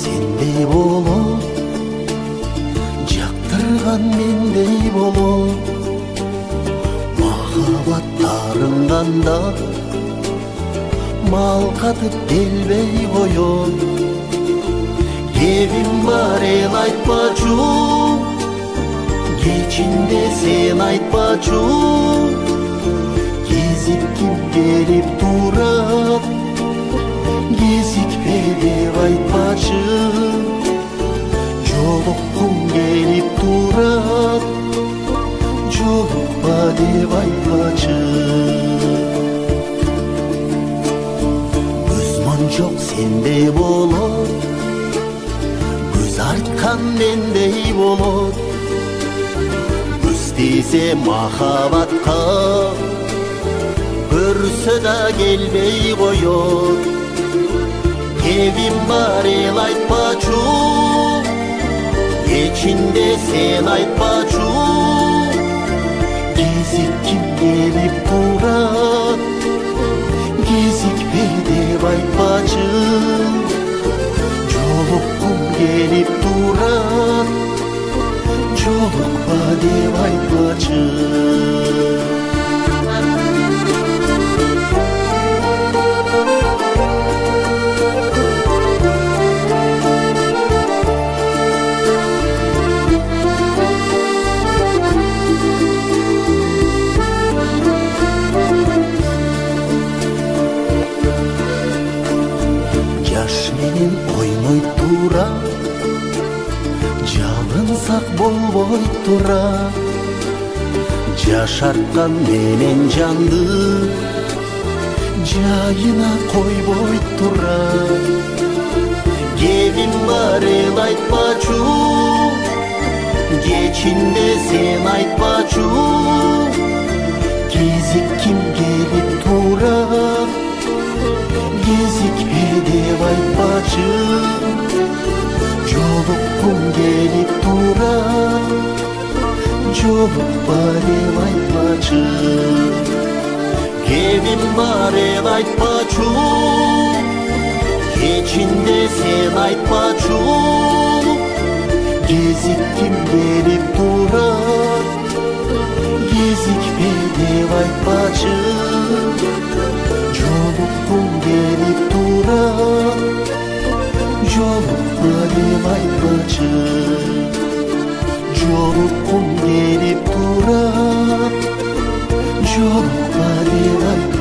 сендей болот, жактырган мендей болот. Махабаттарың канда малкатып келбей коет. Кебим бар эл айтпачу, кечинде сен айтпачу. Кезикким келип турат, кезикпе деп айтпачы. Жолуккум келип турат, жолукпа деп айтпачы. Көз мончок сендей болот, көз арткан мендей болот. Көз тийсе махабатка, көрсө да келбей коет. Кебим бар эл айтпачу, кечинде сен айтпачу. Кезикким келип турат, кезикпе деп айтпачы. Жолуккум келип турат, жолукпа деп айтпачы. Жаш менен ойной тура, жалынсак болбой тура. Жашарткан менен жанды жайына койбой тура. Кебим бар эл айтпачу, кечинде сен айтпачу. Кезикким келип турат, кезикпе деп айтпачы. Жолуккум келип турат, жолукпа деп айтпачы. Кебим бар эл айтпачу, кечинде сен айтпачу. Кезикким келип турат, кезикпе деп айтпачы. Жолуккум келип турат, жолукпа деп айтпачы. Жолуккум келип турат, жолукпа деп айтпачы.